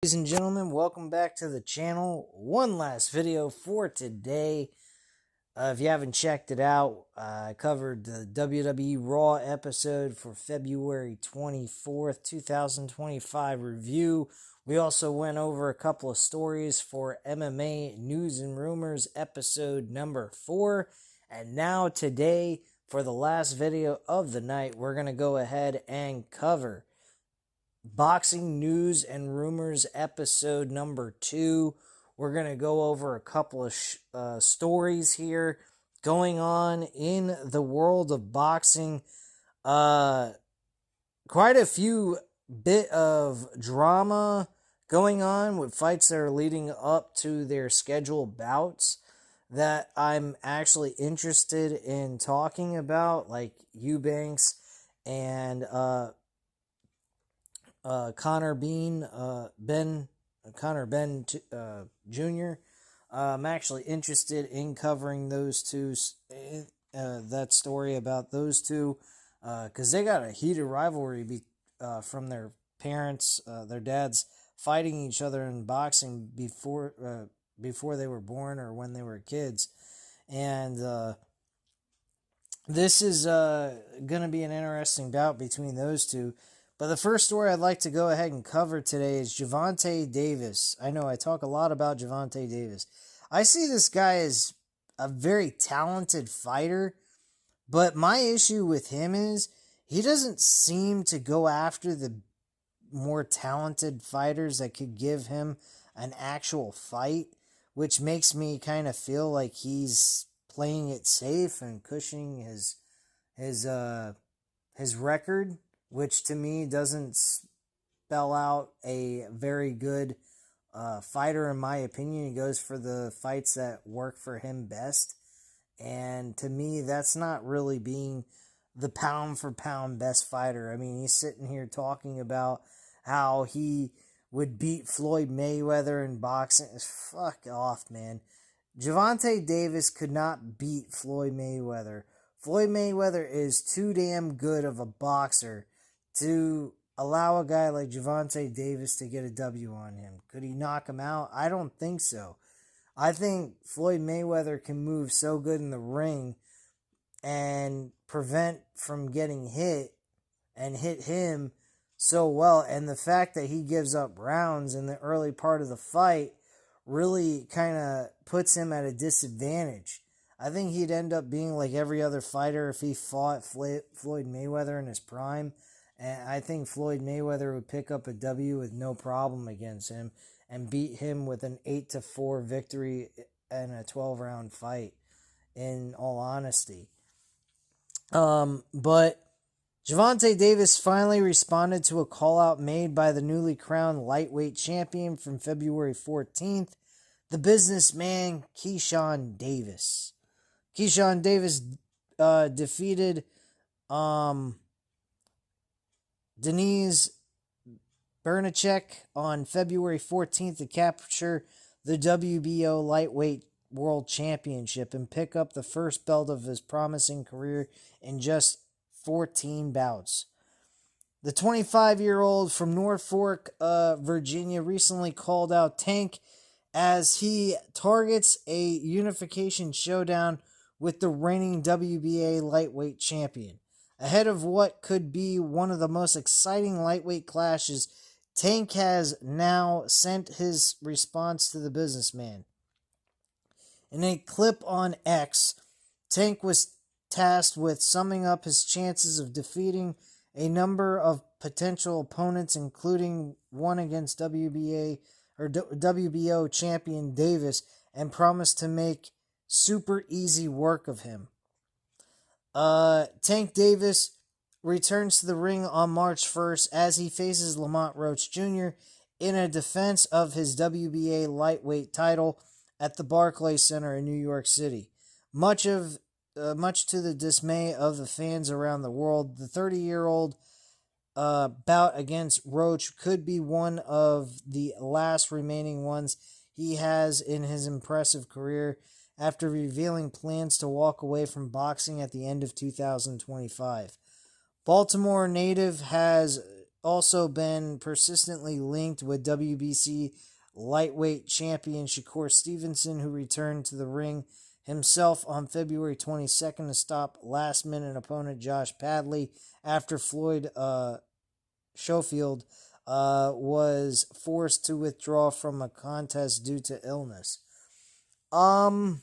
Ladies and gentlemen, welcome back to the channel. One last video for today. If you haven't checked it out, I covered the WWE Raw episode for February 24th, 2025 review. We also went over a couple of stories for MMA News and Rumors episode number 4. And now today, for the last video of the night, we're going to go ahead and cover Boxing News and Rumors episode number 2. We're going to go over a couple of stories here going on in the world of boxing. Quite a few bit of drama going on with fights that are leading up to their scheduled bouts that I'm actually interested in talking about, like Eubanks and Connor Ben Jr. I'm actually interested in covering those two, that story about those two, because they got a heated rivalry from their parents, their dads fighting each other in boxing before they were born or when they were kids, and this is going to be an interesting bout between those two. But the first story I'd like to go ahead and cover today is Gervonta Davis. I know I talk a lot about Gervonta Davis. I see this guy as a very talented fighter, but my issue with him is he doesn't seem to go after the more talented fighters that could give him an actual fight, which makes me kind of feel like he's playing it safe and cushioning his record, which to me doesn't spell out a very good fighter in my opinion. He goes for the fights that work for him best, and to me that's not really being the pound for pound best fighter. I mean, he's sitting here talking about how he would beat Floyd Mayweather in boxing. Fuck off, man. Gervonta Davis could not beat Floyd Mayweather. Floyd Mayweather is too damn good of a boxer to allow a guy like Gervonta Davis to get a W on him. Could he knock him out? I don't think so. I think Floyd Mayweather can move so good in the ring and prevent from getting hit and hit him so well. And the fact that he gives up rounds in the early part of the fight really kind of puts him at a disadvantage. I think he'd end up being like every other fighter if he fought Floyd Mayweather in his prime. And I think Floyd Mayweather would pick up a W with no problem against him and beat him with an 8-4 victory in a 12-round fight, in all honesty. But Gervonta Davis finally responded to a call-out made by the newly crowned lightweight champion from February 14th, the businessman Keyshawn Davis. Keyshawn Davis defeated Denise Bernacek on February 14th to capture the WBO Lightweight World Championship and pick up the first belt of his promising career in just 14 bouts. The 25-year-old from Norfolk, Virginia, recently called out Tank as he targets a unification showdown with the reigning WBA lightweight champion. Ahead of what could be one of the most exciting lightweight clashes, Tank has now sent his response to the businessman. In a clip on X, Tank was tasked with summing up his chances of defeating a number of potential opponents, including one against WBO champion Davis, and promised to make super easy work of him. Tank Davis returns to the ring on March 1st as he faces Lamont Roach Jr. in a defense of his WBA lightweight title at the Barclays Center in New York City. Much to the dismay of the fans around the world, the 30-year-old bout against Roach could be one of the last remaining ones he has in his impressive career, after revealing plans to walk away from boxing at the end of 2025. Baltimore native has also been persistently linked with WBC lightweight champion Shakur Stevenson, who returned to the ring himself on February 22nd to stop last-minute opponent Josh Padley after Floyd Schofield was forced to withdraw from a contest due to illness. I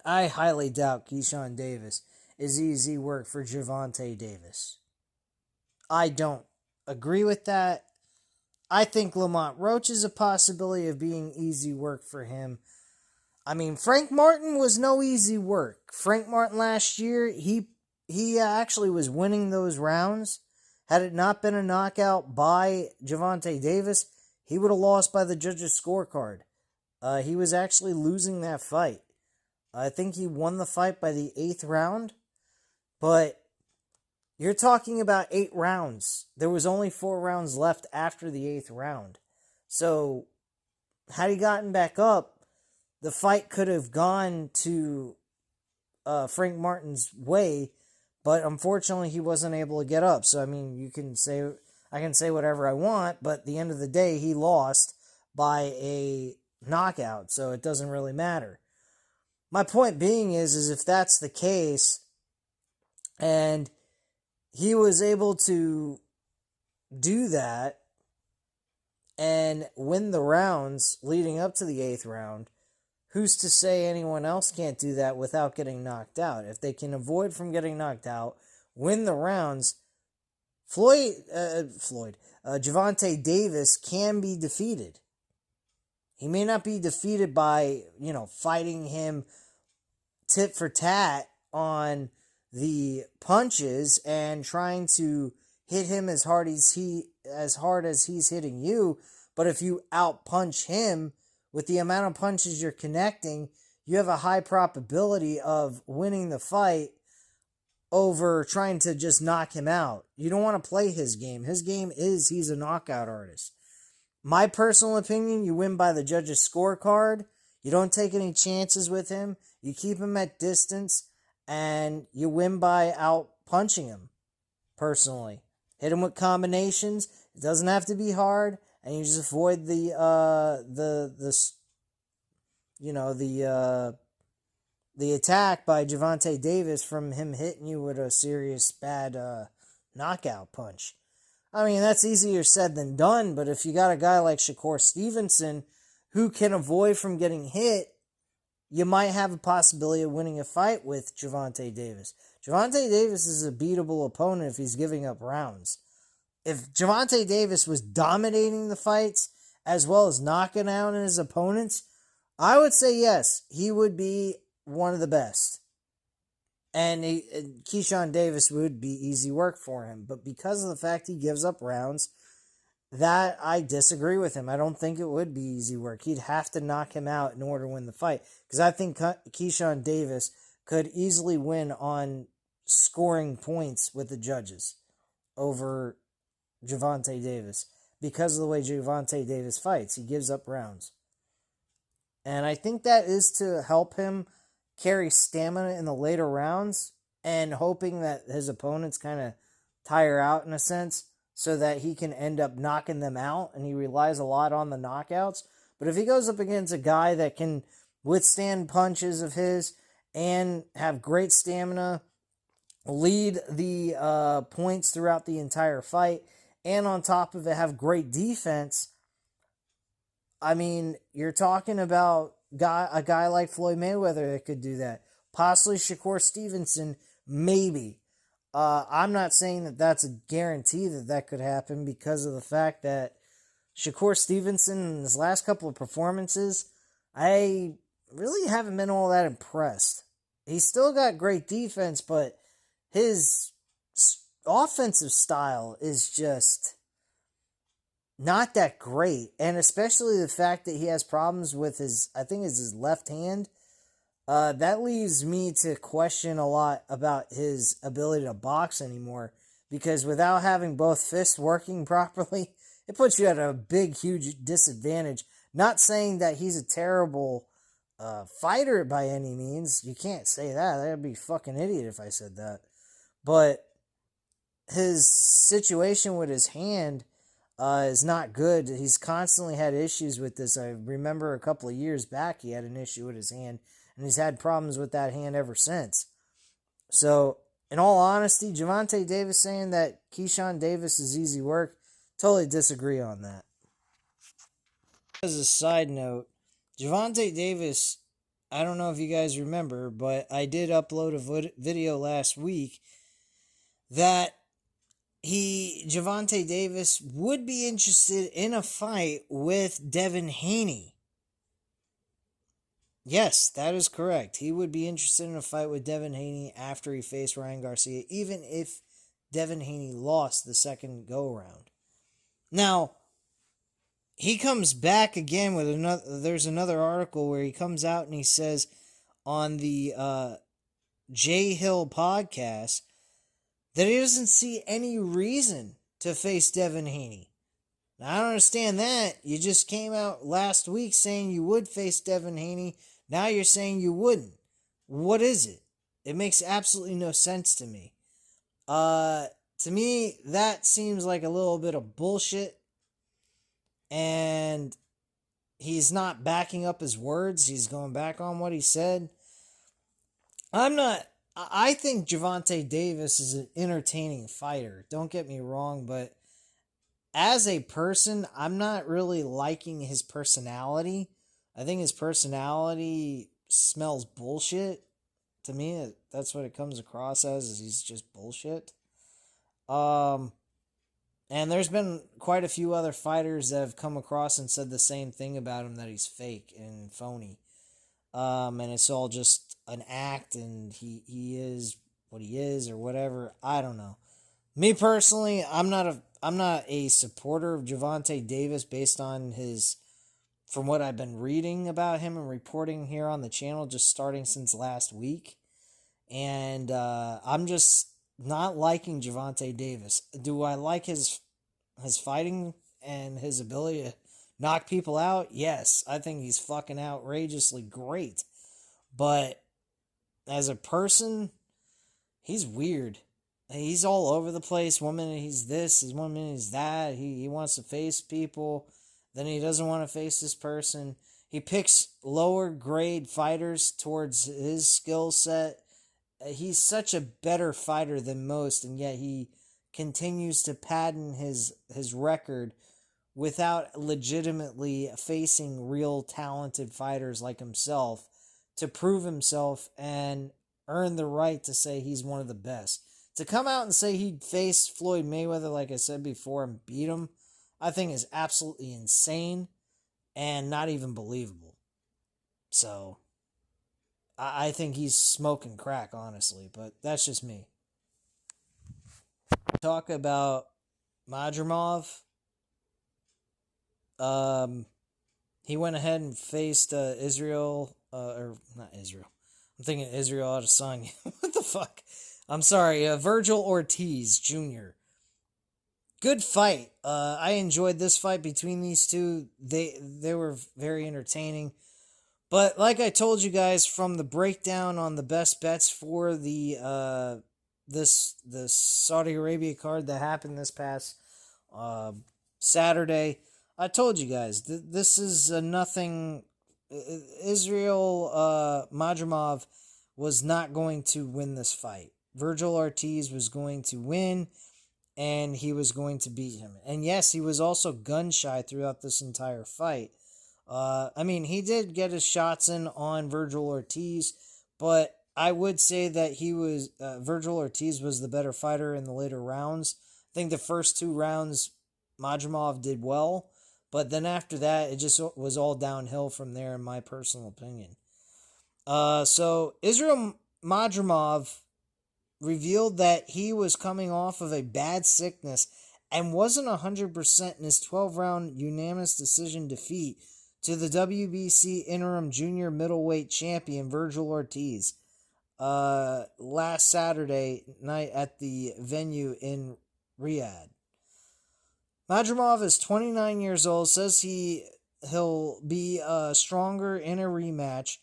highly doubt Keyshawn Davis is easy work for Gervonta Davis. I don't agree with that. I think Lamont Roach is a possibility of being easy work for him. I mean, Frank Martin was no easy work. Frank Martin last year, he actually was winning those rounds. Had it not been a knockout by Gervonta Davis, he would have lost by the judges' scorecard. He was actually losing that fight. I think he won the fight by the 8th round, but you're talking about 8 rounds. There was only 4 rounds left after the 8th round. So, had he gotten back up, the fight could have gone to Frank Martin's way, but unfortunately he wasn't able to get up. So, I mean, I can say whatever I want, but at the end of the day, he lost by a knockout, so it doesn't really matter. My point being is if that's the case, and he was able to do that and win the rounds leading up to the 8th round, who's to say anyone else can't do that without getting knocked out? If they can avoid from getting knocked out, win the rounds, Gervonta Davis can be defeated. He may not be defeated by, fighting him tit for tat on the punches and trying to hit him as hard as he's hitting you. But if you outpunch him with the amount of punches you're connecting, you have a high probability of winning the fight over trying to just knock him out. You don't want to play his game. His game is he's a knockout artist. My personal opinion, you win by the judge's scorecard. You don't take any chances with him. You keep him at distance, and you win by out punching him. Personally, hit him with combinations. It doesn't have to be hard, and you just avoid the attack by Gervonta Davis from him hitting you with a serious bad knockout punch. I mean, that's easier said than done, but if you got a guy like Shakur Stevenson who can avoid from getting hit, you might have a possibility of winning a fight with Gervonta Davis. Gervonta Davis is a beatable opponent if he's giving up rounds. If Gervonta Davis was dominating the fights as well as knocking out his opponents, I would say yes, he would be one of the best. And Keyshawn Davis would be easy work for him. But because of the fact he gives up rounds, that I disagree with him. I don't think it would be easy work. He'd have to knock him out in order to win the fight. Because I think Keyshawn Davis could easily win on scoring points with the judges over Gervonta Davis. Because of the way Gervonta Davis fights. He gives up rounds. And I think that is to help him carry stamina in the later rounds and hoping that his opponents kind of tire out in a sense so that he can end up knocking them out, and he relies a lot on the knockouts. But if he goes up against a guy that can withstand punches of his and have great stamina, lead the points throughout the entire fight, and on top of it have great defense, I mean, you're talking about a guy like Floyd Mayweather that could do that. Possibly Shakur Stevenson, maybe. I'm not saying that that's a guarantee that could happen because of the fact that Shakur Stevenson in his last couple of performances, I really haven't been all that impressed. He's still got great defense, but his offensive style is just not that great, and especially the fact that he has problems with his left hand. That leaves me to question a lot about his ability to box anymore, because without having both fists working properly, it puts you at a big, huge disadvantage. Not saying that he's a terrible fighter by any means. You can't say that. I'd be a fucking idiot if I said that. But his situation with his hand is not good. He's constantly had issues with this. I remember a couple of years back he had an issue with his hand, and he's had problems with that hand ever since. So, in all honesty, Gervonta Davis saying that Keyshawn Davis is easy work, totally disagree on that. As a side note, Gervonta Davis, I don't know if you guys remember, but I did upload a video last week that Gervonta Davis would be interested in a fight with Devin Haney. Yes, that is correct. He would be interested in a fight with Devin Haney after he faced Ryan Garcia, even if Devin Haney lost the second go-around. Now, he comes back again with another. There's another article where he comes out and he says on the Jay Hill podcast that he doesn't see any reason to face Devin Haney. Now, I don't understand that. You just came out last week saying you would face Devin Haney. Now you're saying you wouldn't. What is it? It makes absolutely no sense to me. To me, that seems like a little bit of bullshit. And he's not backing up his words. He's going back on what he said. I think Gervonta Davis is an entertaining fighter. Don't get me wrong, but as a person, I'm not really liking his personality. I think his personality smells bullshit. To me, that's what it comes across as, is he's just bullshit. And there's been quite a few other fighters that have come across and said the same thing about him, that he's fake and phony. And it's all just an act, and he is what he is or whatever. I don't know. Me personally, I'm not a supporter of Gervonta Davis based on from what I've been reading about him and reporting here on the channel, just starting since last week. And I'm just not liking Gervonta Davis. Do I like his fighting and his ability to knock people out? Yes, I think he's fucking outrageously great. But as a person, he's weird. He's all over the place. One minute he's this, one minute he's that. He wants to face people, then he doesn't want to face this person. He picks lower grade fighters towards his skill set. He's such a better fighter than most, and yet he continues to padding his record without legitimately facing real talented fighters like himself to prove himself and earn the right to say he's one of the best. To come out and say he'd face Floyd Mayweather, like I said before, and beat him, I think is absolutely insane and not even believable. So I think he's smoking crack, honestly, but that's just me. Talk about Madrimov. He went ahead and faced Israel, or not Israel. I'm thinking Israel Adesanya. What the fuck? I'm sorry, Virgil Ortiz Jr. Good fight. I enjoyed this fight between these two. They were very entertaining. But like I told you guys from the breakdown on the best bets for the this Saudi Arabia card that happened this past Saturday, I told you guys this is nothing. Israel Madrimov was not going to win this fight. Virgil Ortiz was going to win, and he was going to beat him. And yes, he was also gun shy throughout this entire fight. I mean, he did get his shots in on Virgil Ortiz, but I would say that Virgil Ortiz was the better fighter in the later rounds. I think the first two rounds, Madrimov did well, but then after that, it just was all downhill from there, in my personal opinion. So Israel Madrimov revealed that he was coming off of a bad sickness and wasn't 100% in his 12-round unanimous decision defeat to the WBC interim junior middleweight champion Virgil Ortiz last Saturday night at the venue in Riyadh. Madrimov is 29 years old, says he'll be stronger in a rematch.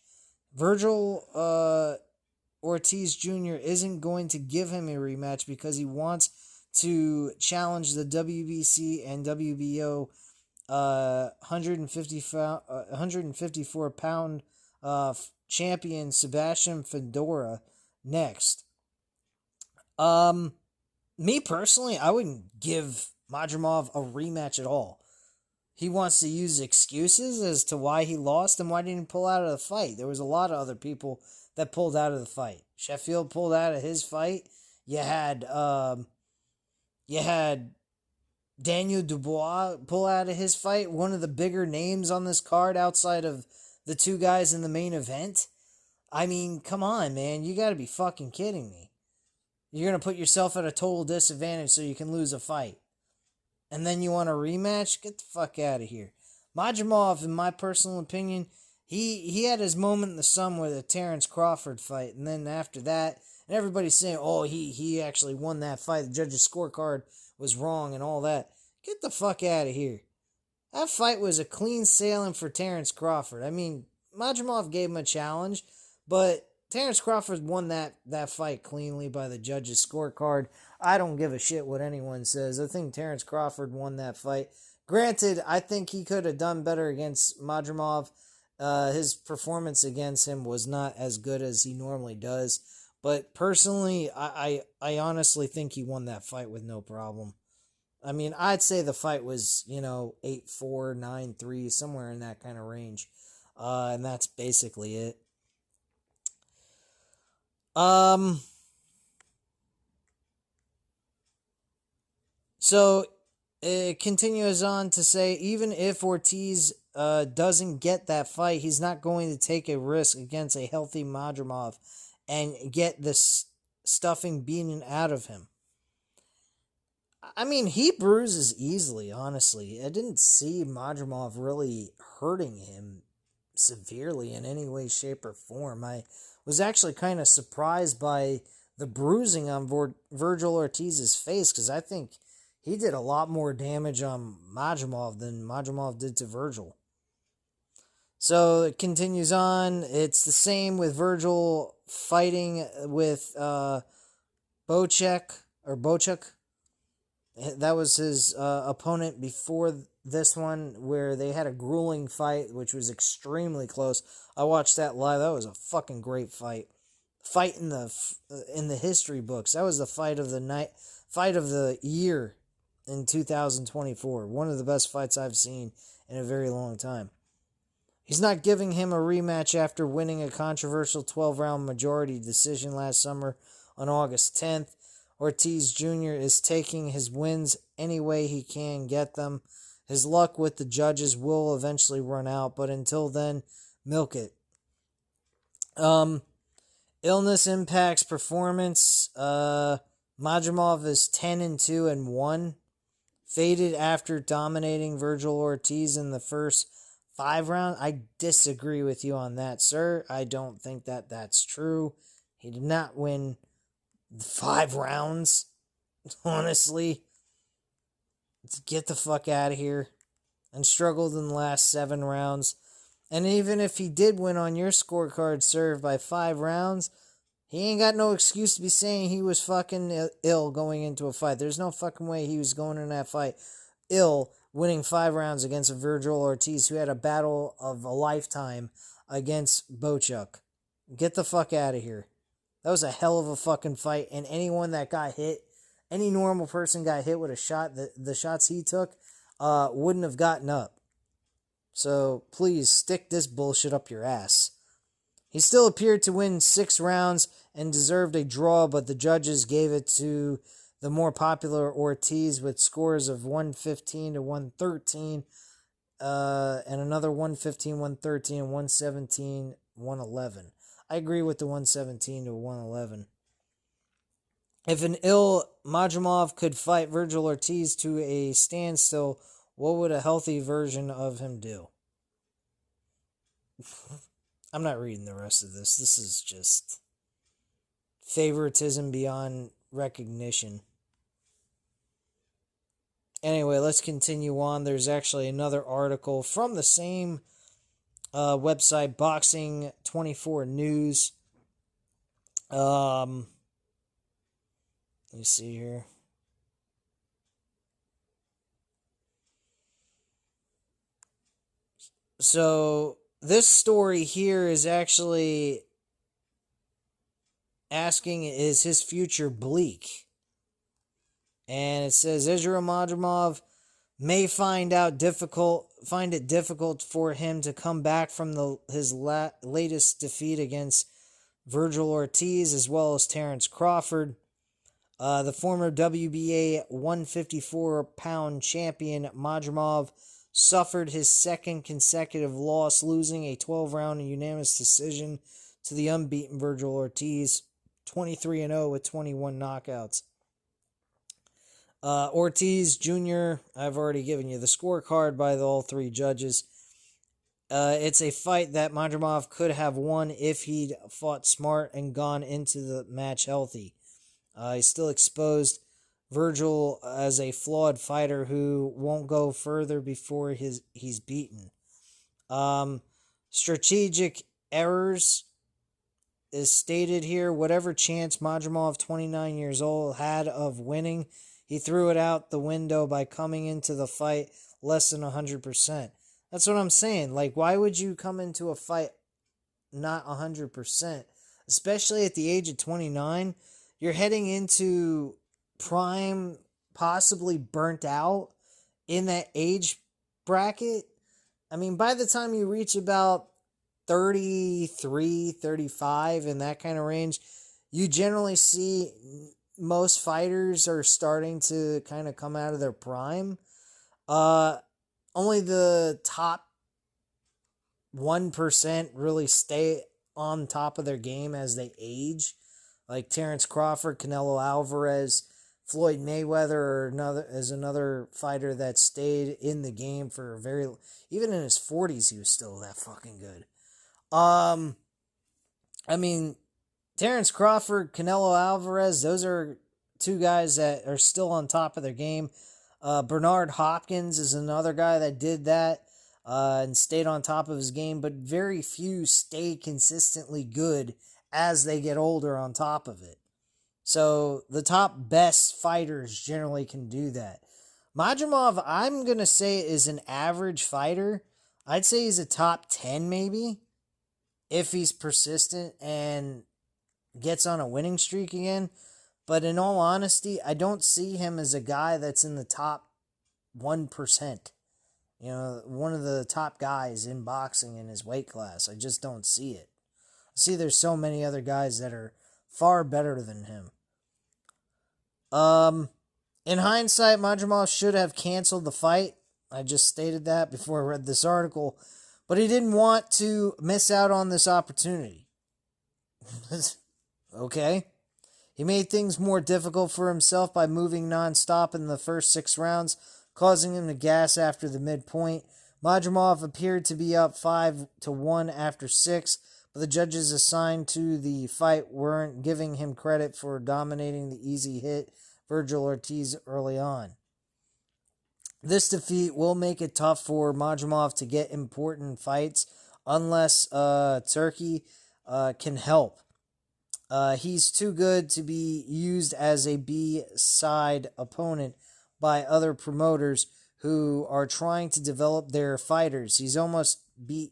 Virgil Ortiz Jr. isn't going to give him a rematch because he wants to challenge the WBC and WBO 154-pound champion Sebastian Fedora next. Me personally, I wouldn't give Madrimov a rematch at all. He wants to use excuses as to why he lost and why he didn't pull out of the fight. There was a lot of other people that pulled out of the fight. Sheffield pulled out of his fight. You had Daniel Dubois pull out of his fight. One of the bigger names on this card outside of the two guys in the main event. I mean, come on, man. You got to be fucking kidding me. You're going to put yourself at a total disadvantage so you can lose a fight. And then you want a rematch? Get the fuck out of here. Madrimov, in my personal opinion, he had his moment in the sun with the Terrance Crawford fight. And then after that, and everybody's saying, oh, he actually won that fight. The judge's scorecard was wrong and all that. Get the fuck out of here. That fight was a clean sailing for Terrance Crawford. I mean, Madrimov gave him a challenge, but Terrance Crawford won that fight cleanly by the judge's scorecard. I don't give a shit what anyone says. I think Terrance Crawford won that fight. Granted, I think he could have done better against Madrimov. His performance against him was not as good as he normally does. But personally, I honestly think he won that fight with no problem. I mean, I'd say the fight was, 8-4, 9-3, somewhere in that kind of range. And that's basically it. So it continues on to say, even if Ortiz doesn't get that fight, he's not going to take a risk against a healthy Madrimov and get this stuffing beaten out of him. I mean, he bruises easily, honestly. I didn't see Madrimov really hurting him severely in any way, shape, or form. I was actually kind of surprised by the bruising on Virgil Ortiz's face, because I think he did a lot more damage on Madrimov than Madrimov did to Virgil. So it continues on. It's the same with Virgil fighting with Bochuk. That was his opponent before this one, where they had a grueling fight, which was extremely close. I watched that live. That was a fucking great fight. Fight in the history books. That was the fight of the night, fight of the year in 2024. One of the best fights I've seen in a very long time. He's not giving him a rematch after winning a controversial 12-round majority decision last summer on August 10th. Ortiz Jr. is taking his wins any way he can get them. His luck with the judges will eventually run out, but until then, milk it. Illness impacts performance. Madrimov is 10-2-1. Faded after dominating Virgil Ortiz in the first 5 rounds. I disagree with you on that, sir. I don't think that that's true. He did not win 5 rounds, honestly. Let's get the fuck out of here. And struggled in the last 7 rounds. And even if he did win on your scorecard, sir, by 5 rounds, he ain't got no excuse to be saying he was fucking ill going into a fight. There's no fucking way he was going in that fight ill, winning 5 rounds against a Virgil Ortiz who had a battle of a lifetime against Bochuk. Get the fuck out of here. That was a hell of a fucking fight, and anyone that got hit, any normal person got hit with a shot, the shots he took, wouldn't have gotten up. So please stick this bullshit up your ass. He still appeared to win 6 rounds and deserved a draw, but the judges gave it to the more popular Ortiz with scores of 115-113, and another 115-113, and 117-111. I agree with the 117-111. If an ill Madrimov could fight Virgil Ortiz to a standstill, what would a healthy version of him do? I'm not reading the rest of this. This is just favoritism beyond recognition. Anyway, let's continue on. There's actually another article from the same website, Boxing 24 News. Let me see here. So this story here is actually asking, is his future bleak? And it says Israel Madrimov may find it difficult for him to come back from his latest defeat against Virgil Ortiz as well as Terrance Crawford. The former WBA 154-pound champion Madrimov suffered his second consecutive loss, losing a 12-round unanimous decision to the unbeaten Virgil Ortiz, 23-0 with 21 knockouts. Ortiz Jr., I've already given you the scorecard by all three judges. It's a fight that Madrimov could have won if he'd fought smart and gone into the match healthy. He still exposed Virgil as a flawed fighter who won't go further before he's beaten. Strategic errors is stated here. Whatever chance Madrimov, 29 years old, had of winning, he threw it out the window by coming into the fight less than 100%. That's what I'm saying. Like, why would you come into a fight not 100%? Especially at the age of 29. You're heading into prime, possibly burnt out in that age bracket. I mean, by the time you reach about 33, 35, in that kind of range, you generally see most fighters are starting to kind of come out of their prime. Only the top 1% really stay on top of their game as they age. Like Terrance Crawford, Canelo Alvarez, Floyd Mayweather is another fighter that stayed in the game for even in his 40s, he was still that fucking good. I mean, Terrance Crawford, Canelo Alvarez, those are two guys that are still on top of their game. Bernard Hopkins is another guy that did that and stayed on top of his game, but very few stay consistently good as they get older on top of it. So the top best fighters generally can do that. Madrimov, I'm going to say, is an average fighter. I'd say he's a top 10 maybe, if he's persistent and gets on a winning streak again. But in all honesty, I don't see him as a guy that's in the top 1%. You know, one of the top guys in boxing in his weight class. I just don't see it. I see there's so many other guys that are far better than him. In hindsight, Madrimov should have canceled the fight. I just stated that before I read this article. But he didn't want to miss out on this opportunity. Okay. He made things more difficult for himself by moving non-stop in the first 6 rounds, causing him to gas after the midpoint. Madrimov appeared to be up 5-1 after 6, but the judges assigned to the fight weren't giving him credit for dominating the easy hit Virgil Ortiz early on. This defeat will make it tough for Madrimov to get important fights unless Turkey can help. He's too good to be used as a B-side opponent by other promoters who are trying to develop their fighters. He almost beat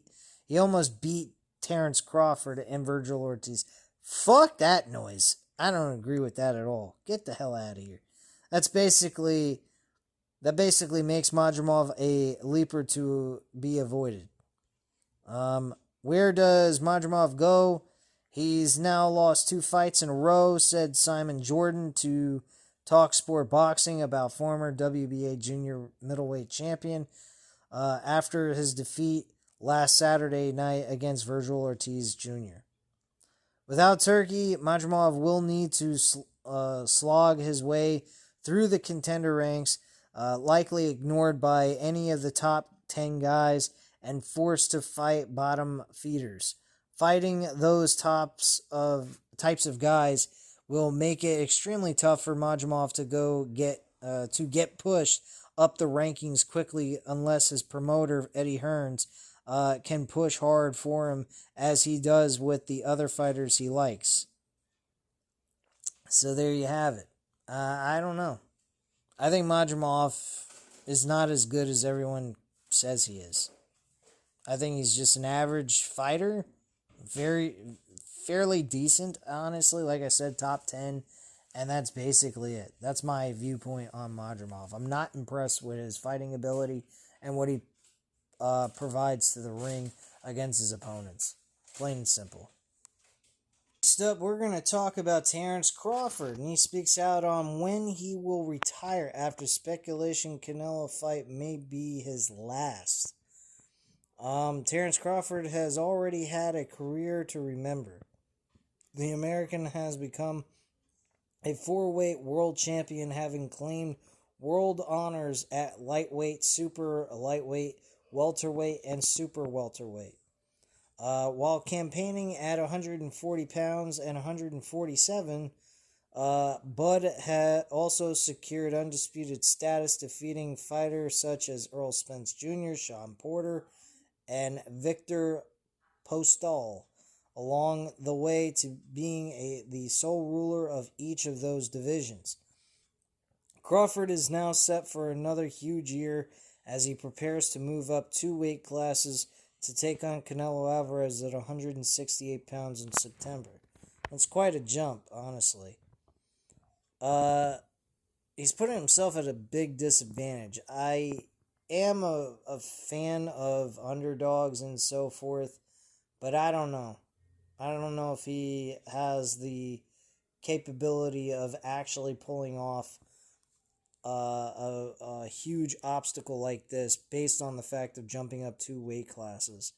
Terrance Crawford and Virgil Ortiz. Fuck that noise. I don't agree with that at all. Get the hell out of here. That basically makes Madrimov a leaper to be avoided. Where does Madrimov go? He's now lost 2 fights in a row, said Simon Jordan to TalkSport Boxing about former WBA junior middleweight champion after his defeat last Saturday night against Virgil Ortiz Jr. Without Turkey, Madrimov will need to slog his way through the contender ranks, likely ignored by any of the top 10 guys and forced to fight bottom feeders. Fighting those types of guys will make it extremely tough for Madrimov to get pushed up the rankings quickly unless his promoter Eddie Hearns can push hard for him as he does with the other fighters he likes. So there you have it. I don't know. I think Madrimov is not as good as everyone says he is. I think he's just an average fighter. Very, fairly decent, honestly. Like I said, top 10. And that's basically it. That's my viewpoint on Madrimov. I'm not impressed with his fighting ability and what he provides to the ring against his opponents. Plain and simple. Next up, we're going to talk about Terrance Crawford, and he speaks out on when he will retire after speculation Canelo fight may be his last. Terrance Crawford has already had a career to remember. The American has become a 4-weight world champion, having claimed world honors at lightweight, super lightweight, welterweight, and super welterweight. While campaigning at 140 pounds and 147, Bud had also secured undisputed status, defeating fighters such as Earl Spence Jr., Sean Porter, and Victor Postol, along the way to being the sole ruler of each of those divisions. Crawford is now set for another huge year as he prepares to move up 2 weight classes to take on Canelo Alvarez at 168 pounds in September. That's quite a jump, honestly. He's putting himself at a big disadvantage. I am a fan of underdogs and so forth, but I don't know. I don't know if he has the capability of actually pulling off a huge obstacle like this based on the fact of jumping up 2 weight classes.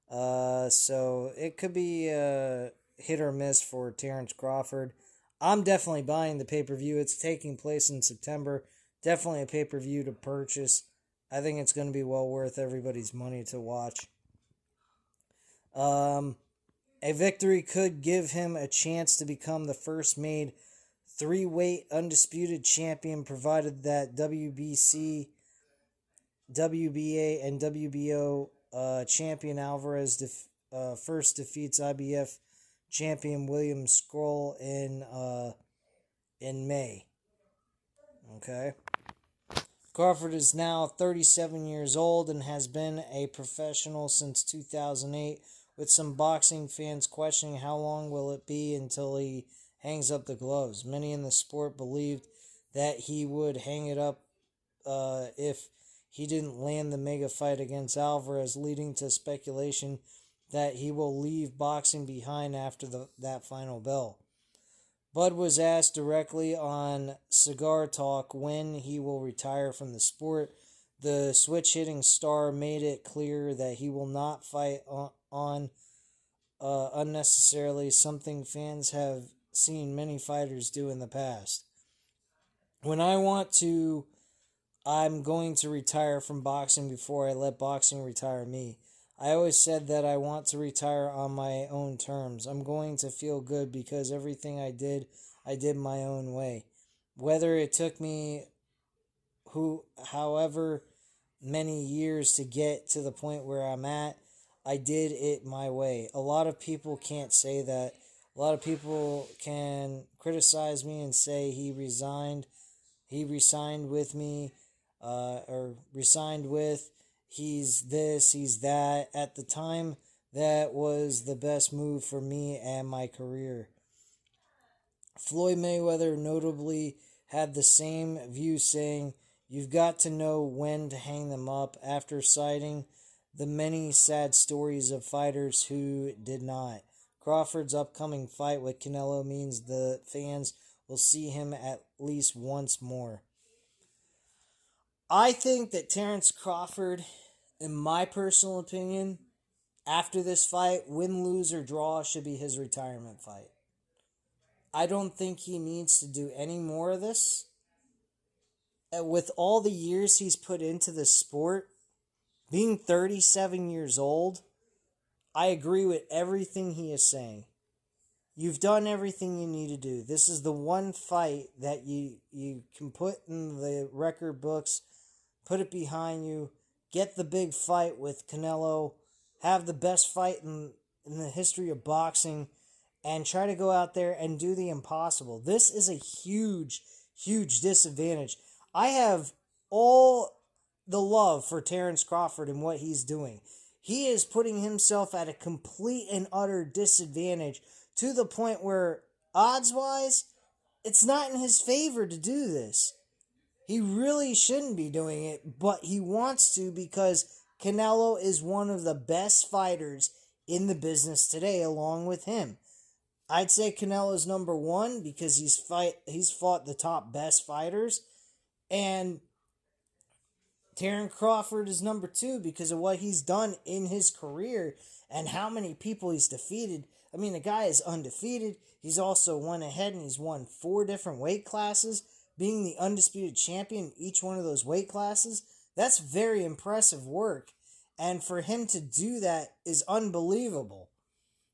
So it could be hit or miss for Terrance Crawford. I'm definitely buying the pay-per-view. It's taking place in September. Definitely a pay-per-view to purchase. I think it's going to be well worth everybody's money to watch. A victory could give him a chance to become the first made 3-weight undisputed champion, provided that WBC, WBA, and WBO champion Alvarez first defeats IBF champion William Scroll in May. Okay. Crawford is now 37 years old and has been a professional since 2008, with some boxing fans questioning how long will it be until he hangs up the gloves. Many in the sport believed that he would hang it up if he didn't land the mega fight against Alvarez, leading to speculation that he will leave boxing behind after that final bell. Bud was asked directly on Cigar Talk when he will retire from the sport. The switch-hitting star made it clear that he will not fight on unnecessarily, something fans have seen many fighters do in the past. When I want to, I'm going to retire from boxing before I let boxing retire me. I always said that I want to retire on my own terms. I'm going to feel good because everything I did my own way. Whether it took me however many years to get to the point where I'm at, I did it my way. A lot of people can't say that. A lot of people can criticize me and say he resigned with me, or resigned with, he's this, he's that. At the time, that was the best move for me and my career. Floyd Mayweather notably had the same view, saying, "You've got to know when to hang them up," after citing the many sad stories of fighters who did not. Crawford's upcoming fight with Canelo means the fans will see him at least once more. I think that Terrance Crawford, in my personal opinion, after this fight, win, lose, or draw, should be his retirement fight. I don't think he needs to do any more of this. With all the years he's put into this sport, being 37 years old, I agree with everything he is saying. You've done everything you need to do. This is the one fight that you can put in the record books, put it behind you, get the big fight with Canelo, have the best fight in the history of boxing, and try to go out there and do the impossible. This is a huge, huge disadvantage. I have all the love for Terrance Crawford and what he's doing. he is putting himself at a complete and utter disadvantage to the point where, odds-wise, it's not in his favor to do this. He really shouldn't be doing it, but he wants to because Canelo is one of the best fighters in the business today, along with him. I'd say Canelo's number one because he's fought the top best fighters, and Terrance Crawford is number two because of what he's done in his career and how many people he's defeated. I mean, the guy is undefeated. He's also won ahead and he's won 4 different weight classes, being the undisputed champion in each one of those weight classes. That's very impressive work. And for him to do that is unbelievable.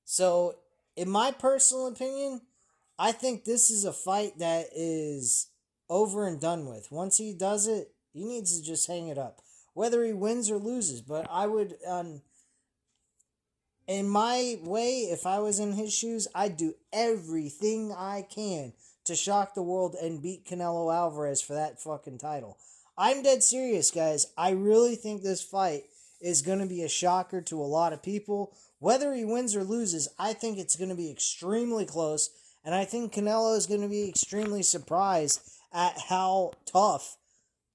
So, in my personal opinion, I think this is a fight that is over and done with. Once he does it, he needs to just hang it up. Whether he wins or loses. But I would, in my way, if I was in his shoes, I'd do everything I can to shock the world and beat Canelo Alvarez for that fucking title. I'm dead serious, guys. I really think this fight is going to be a shocker to a lot of people. Whether he wins or loses, I think it's going to be extremely close. And I think Canelo is going to be extremely surprised at how tough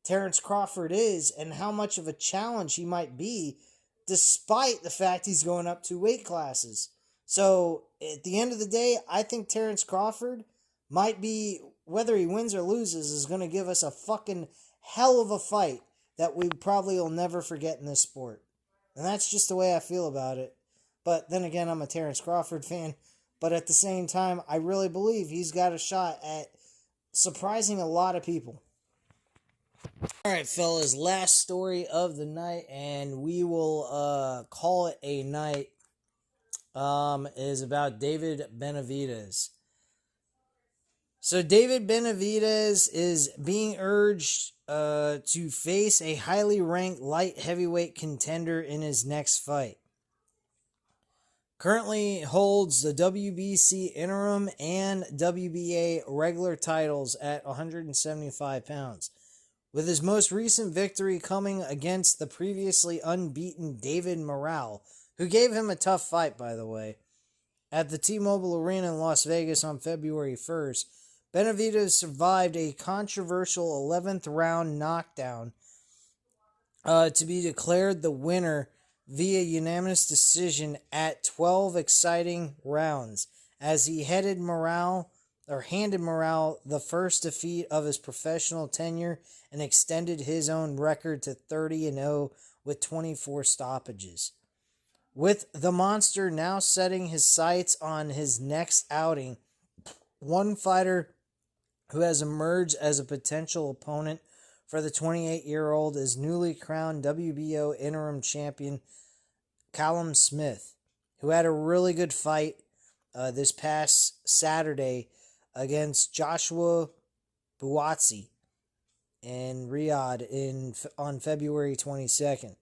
Terrance Crawford is and how much of a challenge he might be, despite the fact he's going up 2 weight classes. So, at the end of the day, I think Terrance Crawford might be, whether he wins or loses, is going to give us a fucking hell of a fight that we probably will never forget in this sport. And that's just the way I feel about it. But then again, I'm a Terrance Crawford fan. But at the same time, I really believe he's got a shot at surprising a lot of people. Alright, fellas, last story of the night, and we will call it a night, is about David Benavidez. So David Benavidez is being urged to face a highly ranked light heavyweight contender in his next fight. Currently holds the WBC interim and WBA regular titles at 175 pounds. With his most recent victory coming against the previously unbeaten David Morrell, who gave him a tough fight, by the way, at the T-Mobile Arena in Las Vegas on February 1st, Benavidez survived a controversial 11th round knockdown to be declared the winner via unanimous decision at 12 exciting rounds, as he handed Morrell the first defeat of his professional tenure and extended his own record to 30-0 with 24 stoppages. With the monster now setting his sights on his next outing, one fighter who has emerged as a potential opponent for the 28-year-old is newly crowned WBO interim champion Callum Smith, who had a really good fight this past Saturday against Joshua Buatsi in Riyadh on February 22nd.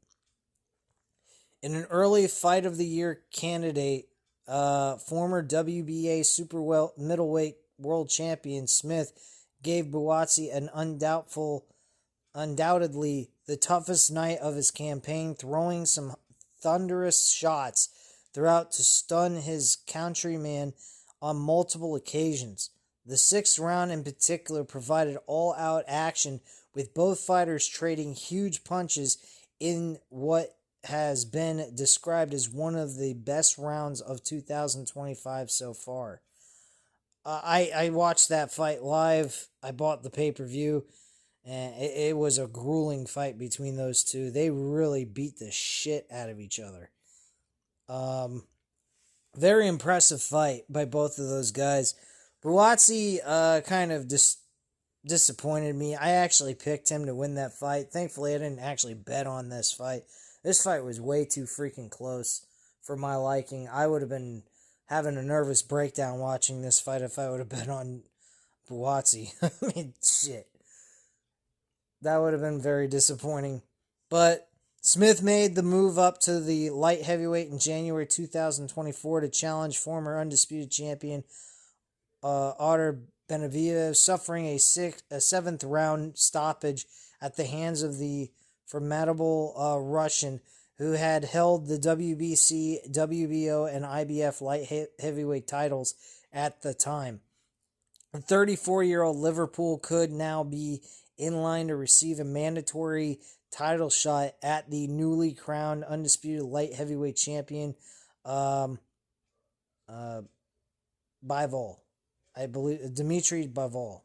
In an early Fight of the Year candidate, former WBA middleweight world champion Smith gave Buatsi an undoubtedly the toughest night of his campaign, throwing some thunderous shots throughout to stun his countryman on multiple occasions. The 6th round in particular provided all-out action, with both fighters trading huge punches in what has been described as one of the best rounds of 2025 so far. I watched that fight live. I bought the pay-per-view, and it was a grueling fight between those two. They really beat the shit out of each other. Very impressive fight by both of those guys. Buatsi kind of disappointed me. I actually picked him to win that fight. Thankfully, I didn't actually bet on this fight. This fight was way too freaking close for my liking. I would have been having a nervous breakdown watching this fight if I would have bet on Buatsi. I mean, shit. That would have been very disappointing. But Smith made the move up to the light heavyweight in January 2024 to challenge former undisputed champion Artur Benavidez, suffering a 7th round stoppage at the hands of the formidable Russian, who had held the WBC, WBO, and IBF light heavyweight titles at the time. The 34-year-old Liverpool could now be in line to receive a mandatory title shot at the newly crowned undisputed light heavyweight champion, Bivol. I believe Dmitry Bivol,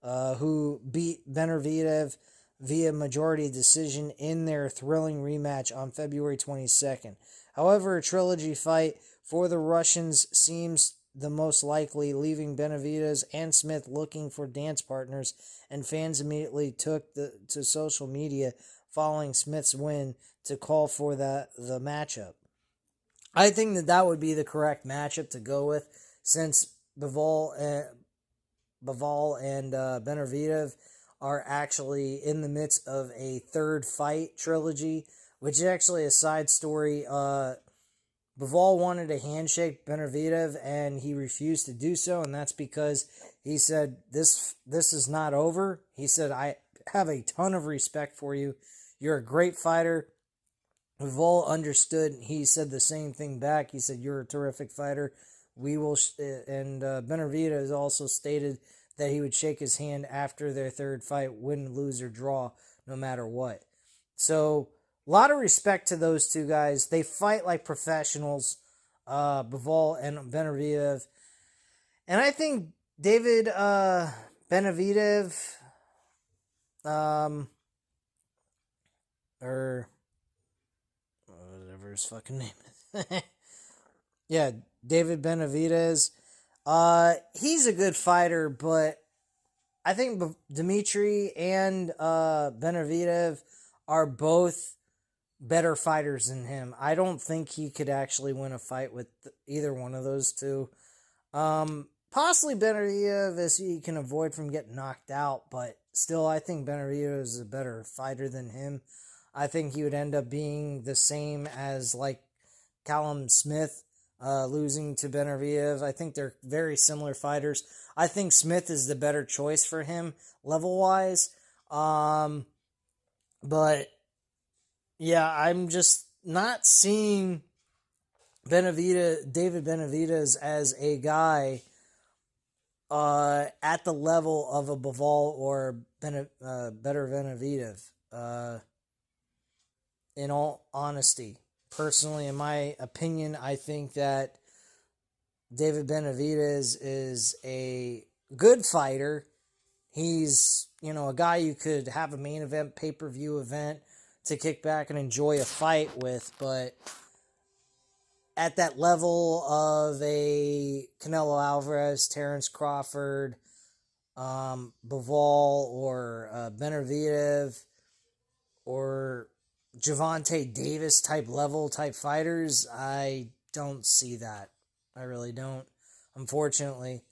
who beat Benavidez via majority decision in their thrilling rematch on February 22nd. However, a trilogy fight for the Russians seems the most likely, leaving Benavidez and Smith looking for dance partners, and fans immediately took to social media following Smith's win to call for the matchup. I think that would be the correct matchup to go with, since Bivol and Benavidez are actually in the midst of a third fight trilogy, which is actually a side story. Bivol wanted to handshake Benavidez, and he refused to do so, and that's because he said, this is not over. He said, I have a ton of respect for you. You're a great fighter. Bivol understood. He said the same thing back. He said, you're a terrific fighter. We will, and Benavidez also stated that he would shake his hand after their third fight, win, lose, or draw, no matter what. So, a lot of respect to those two guys. They fight like professionals, Bivol and Benavidez. And I think David Benavidez, or whatever his fucking name is. Yeah, David Benavidez. He's a good fighter, but I think Dmitry and Benavidez are both better fighters than him. I don't think he could actually win a fight with either one of those two. Possibly Benavidez, as he can avoid from getting knocked out, but still, I think Benavidez is a better fighter than him. I think he would end up being the same as, like, Callum Smith, losing to Benavidez. I think they're very similar fighters. I think Smith is the better choice for him, level-wise. But yeah, I'm just not seeing David Benavidez as a guy at the level of a Bivol or better Benavidez. In all honesty, personally, in my opinion, I think that David Benavidez is a good fighter. He's, a guy you could have a main event, pay-per-view event to kick back and enjoy a fight with, but at that level of a Canelo Alvarez, Terrance Crawford, Bivol, or Benavidez, or Gervonta Davis type fighters, I don't see that. I really don't, unfortunately.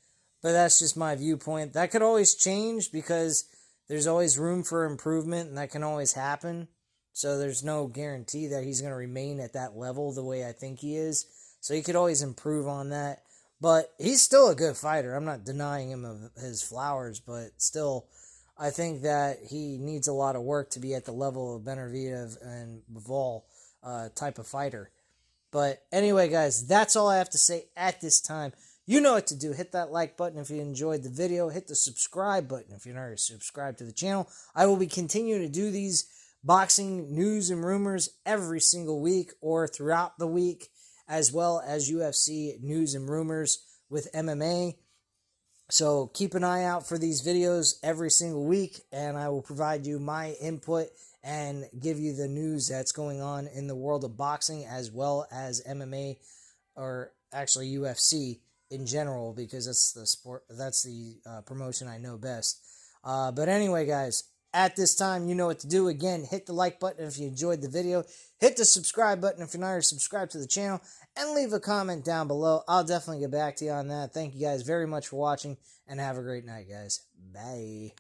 But that's just my viewpoint. That could always change because there's always room for improvement, and that can always happen. So there's no guarantee that he's going to remain at that level the way I think he is. So he could always improve on that. But he's still a good fighter. I'm not denying him of his flowers, but still, I think that he needs a lot of work to be at the level of Benavidez and Bivol type of fighter. But anyway, guys, that's all I have to say at this time. You know what to do. Hit that like button if you enjoyed the video. Hit the subscribe button if you're not already subscribed to the channel. I will be continuing to do these boxing news and rumors every single week or throughout the week, as well as UFC news and rumors with MMA. So keep an eye out for these videos every single week, and I will provide you my input and give you the news that's going on in the world of boxing, as well as MMA, or actually UFC in general, because that's the sport, that's the promotion I know best. But anyway, guys, at this time, you know what to do. Again, hit the like button if you enjoyed the video. Hit the subscribe button if you're not already subscribed to the channel. And leave a comment down below. I'll definitely get back to you on that. Thank you guys very much for watching. And have a great night, guys. Bye.